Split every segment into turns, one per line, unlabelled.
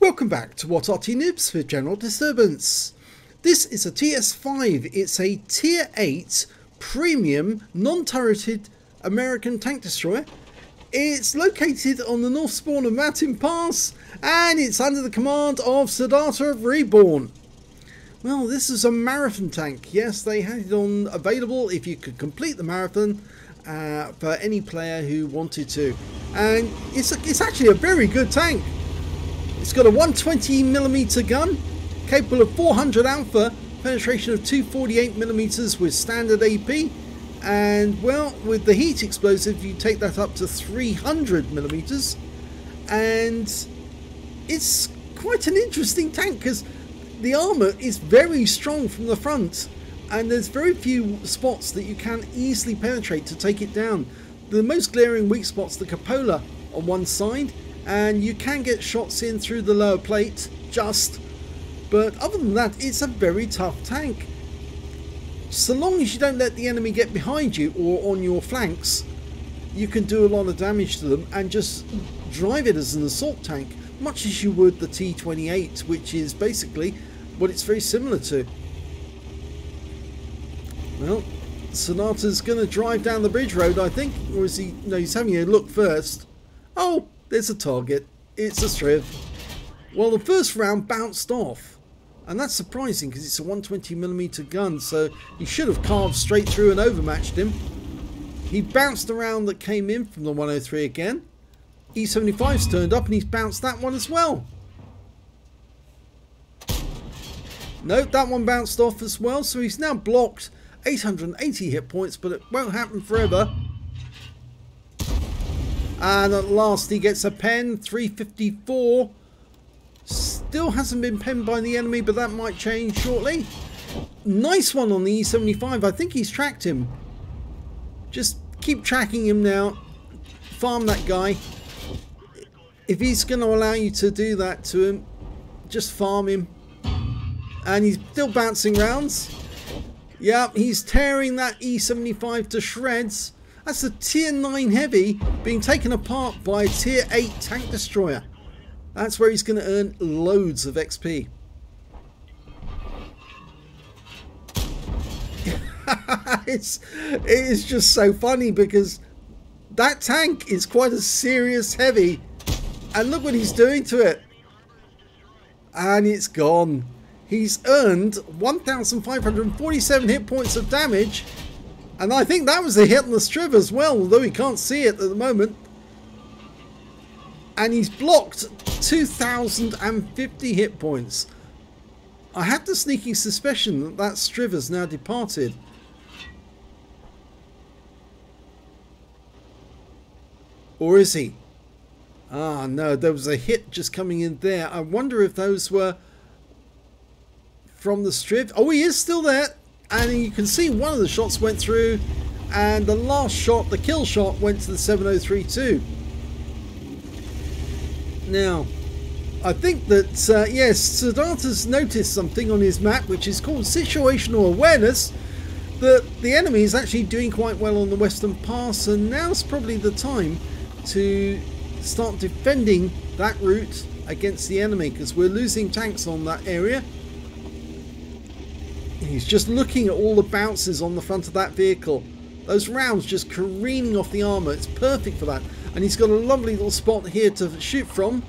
Welcome back to What Arty Noobs for General Disturbance. This is a TS-5. It's a Tier 8 premium non-turreted American tank destroyer. It's located on the north spawn of Mountain Pass and it's under the command of Saadharta of REBRN. Well, this is a marathon tank. Yes, they had it on available if you could complete the marathon for any player who wanted to. And it's actually a very good tank. It's got a 120mm gun, capable of 400 alpha, penetration of 248mm with standard AP, and well, with the heat explosive you take that up to 300mm, and it's quite an interesting tank because the armour is very strong from the front and there's very few spots that you can easily penetrate to take it down. The most glaring weak spot's the cupola on one side, and you can get shots in through the lower plate but other than that it's a very tough tank. So long as you don't let the enemy get behind you or on your flanks, you can do a lot of damage to them and just drive it as an assault tank, much as you would the T-28, which is basically what it's very similar to. Well, Saadharta's going to drive down the bridge road, I think, or is he? No, he's having a look first. Oh, there's a target. It's a Striv. Well, the first round bounced off, and that's surprising because it's a 120mm gun, so he should have carved straight through and overmatched him. He bounced around that came in from the 103 again. E75's turned up and he's bounced that one as well. Nope, that one bounced off as well, so he's now blocked 880 hit points, but it won't happen forever. And at last he gets a pen, 354. Still hasn't been penned by the enemy, but that might change shortly. Nice one on the E75. I think he's tracked him. Just keep tracking him now. Farm that guy. If he's going to allow you to do that to him, just farm him. And he's still bouncing rounds. Yep, he's tearing that E75 to shreds. That's a Tier 9 heavy being taken apart by a Tier 8 tank destroyer. That's where he's going to earn loads of XP. It is just so funny because that tank is quite a serious heavy. And look what he's doing to it. And it's gone. He's earned 1,547 hit points of damage. And I think that was a hit on the Striv as well, although he can't see it at the moment. And he's blocked 2,050 hit points. I have the sneaking suspicion that that Striv has now departed. Or is he? Ah, no, there was a hit just coming in there. I wonder if those were from the Striv. Oh, he is still there. And you can see one of the shots went through, and the last shot, the kill shot, went to the 7032. Now, I think that, yes, Saadharta's noticed something on his map, which is called situational awareness, that the enemy is actually doing quite well on the Western Pass, and now's probably the time to start defending that route against the enemy, because we're losing tanks on that area. He's just looking at all the bounces on the front of that vehicle. Those rounds just careening off the armour. It's perfect for that. And he's got a lovely little spot here to shoot from.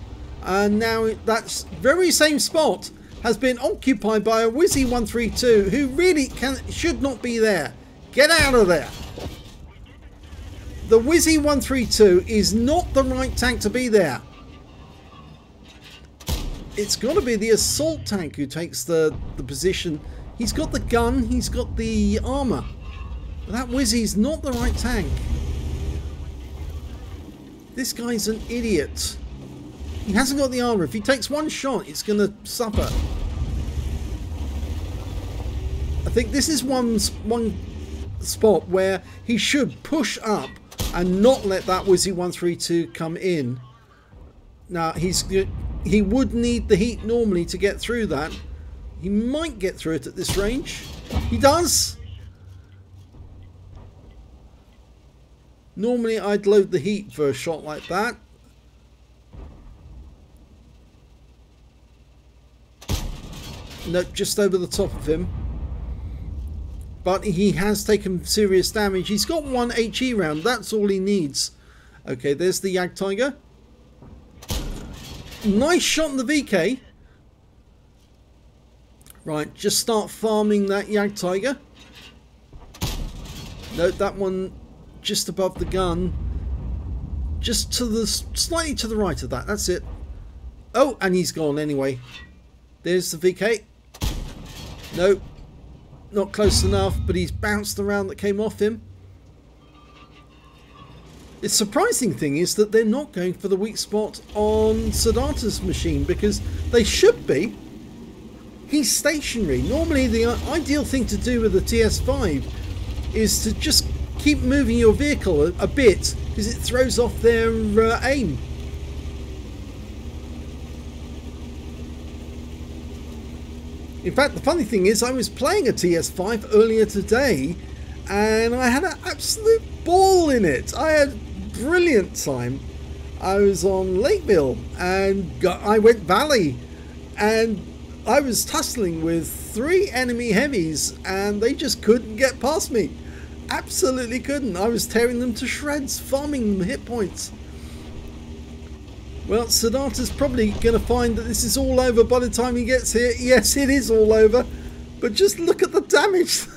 And now that very same spot has been occupied by a Wizzy 132 who really should not be there. Get out of there. The Wizzy 132 is not the right tank to be there. It's got to be the assault tank who takes the position. He's got the gun, he's got the armour. But that Wizzy's not the right tank. This guy's an idiot. He hasn't got the armour. If he takes one shot, it's going to suffer. I think this is one spot where he should push up and not let that Wizzy 132 come in. Now, he would need the heat normally to get through that. He might get through it at this range. He does. Normally I'd load the heat for a shot like that. No, just over the top of him. But he has taken serious damage. He's got 1 HE round. That's all he needs. Okay, there's the Yag Tiger. Nice shot in the VK. Right, just start farming that Yag Tiger. Note that one just above the gun. Just to the slightly to the right of that. That's it. Oh, and he's gone anyway. There's the VK. Nope. Not close enough, but he's bounced the round that came off him. The surprising thing is that they're not going for the weak spot on Saadharta's machine, because they should be. He's stationary. Normally the ideal thing to do with the TS-5 is to just keep moving your vehicle a bit, because it throws off their aim. In fact, the funny thing is I was playing a TS-5 earlier today and I had an absolute ball in it. I had a brilliant time. I was on Lakeville and I went Valley and I was tussling with 3 enemy heavies and they just couldn't get past me. Absolutely couldn't. I was tearing them to shreds, farming them hit points. Well, Saadharta's probably going to find that this is all over by the time he gets here. Yes, it is all over. But just look at the damage.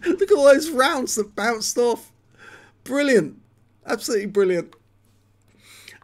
Look at all those rounds that bounced off. Brilliant. Absolutely brilliant.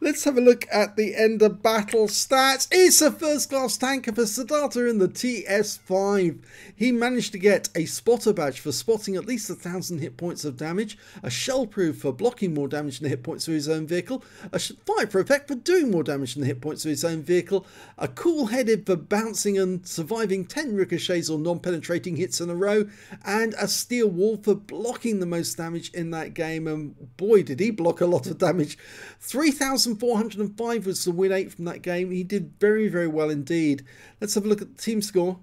Let's have a look at the end of battle stats. It's a first class tanker for Saadharta in the TS-5. He managed to get a spotter badge for spotting at least 1,000 hit points of damage, a shell proof for blocking more damage than the hit points of his own vehicle, a fire effect for doing more damage than the hit points of his own vehicle, a cool headed for bouncing and surviving 10 ricochets or non-penetrating hits in a row, and a steel wall for blocking the most damage in that game. And boy, did he block a lot of damage. 3,405 was the win rate from that game. He did very, very well indeed. Let's have a look at the team score.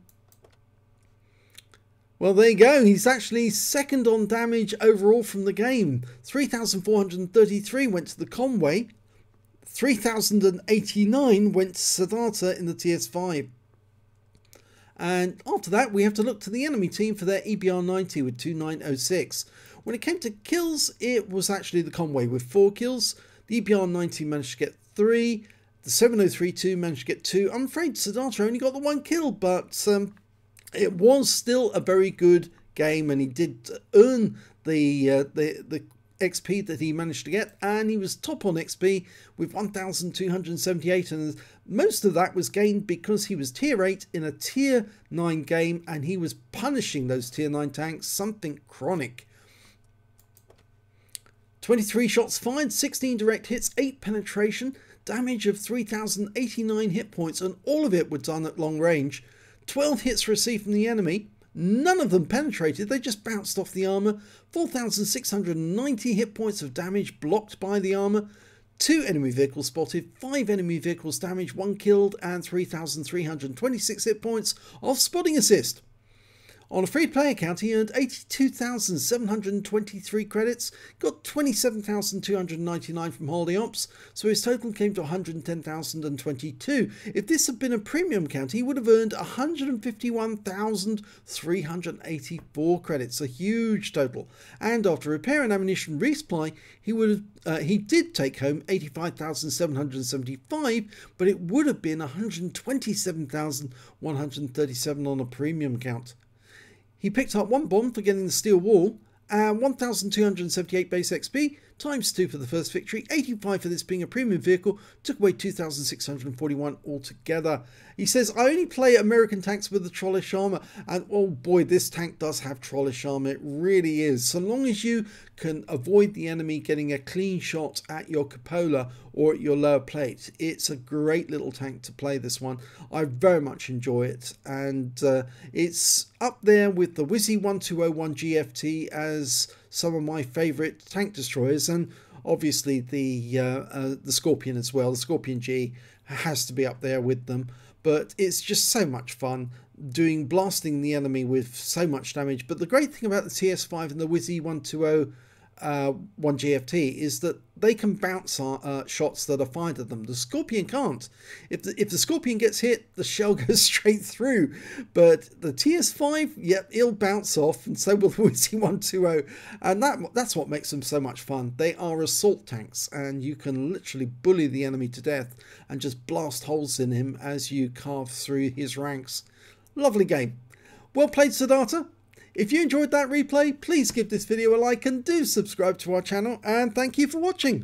Well, there you go. He's actually second on damage overall from the game. 3,433 went to the Conway. 3,089 went to Saadharta in the TS-5. And after that, we have to look to the enemy team for their EBR90 with 2,906. When it came to kills, it was actually the Conway with 4 kills. The EBR90 managed to get 3. The 7032 managed to get 2. I'm afraid Saadharta only got the 1 kill, but it was still a very good game, and he did earn the XP that he managed to get, and he was top on XP with 1,278, and most of that was gained because he was tier 8 in a tier 9 game, and he was punishing those tier 9 tanks, something chronic. 23 shots fired, 16 direct hits, 8 penetration, damage of 3,089 hit points, and all of it were done at long range. 12 hits received from the enemy, none of them penetrated, they just bounced off the armour. 4,690 hit points of damage blocked by the armour. 2 enemy vehicles spotted, 5 enemy vehicles damaged, 1 killed, and 3,326 hit points of spotting assist. On a free-to-play account, he earned 82,723 credits, got 27,299 from Holiday Ops, so his total came to 110,022. If this had been a premium account, he would have earned 151,384 credits, a huge total. And after repair and ammunition resupply, he did take home 85,775, but it would have been 127,137 on a premium account. He picked up 1 bomb for getting the steel wall, and 1,278 base XP, times 2 for the first victory, 85 for this being a premium vehicle, took away 2,641 altogether. He says, I only play American tanks with the trollish armour, and oh boy, this tank does have trollish armour, it really is. So long as you can avoid the enemy getting a clean shot at your cupola or at your lower plate, it's a great little tank to play, this one. I very much enjoy it, and it's up there with the Wizzy 1201 GFT as some of my favourite tank destroyers, and obviously the Scorpion as well. The Scorpion G has to be up there with them, but it's just so much fun blasting the enemy with so much damage. But the great thing about the TS-5 and the Wizzy 1201 GFT is that they can bounce shots that are fired at them. The Scorpion can't. If the Scorpion gets hit, the shell goes straight through. But the TS-5, yep, it'll bounce off, and so will the Wizzy 120. And that's what makes them so much fun. They are assault tanks, and you can literally bully the enemy to death and just blast holes in him as you carve through his ranks. Lovely game. Well played, Saadharta. If you enjoyed that replay, please give this video a like and do subscribe to our channel, and thank you for watching.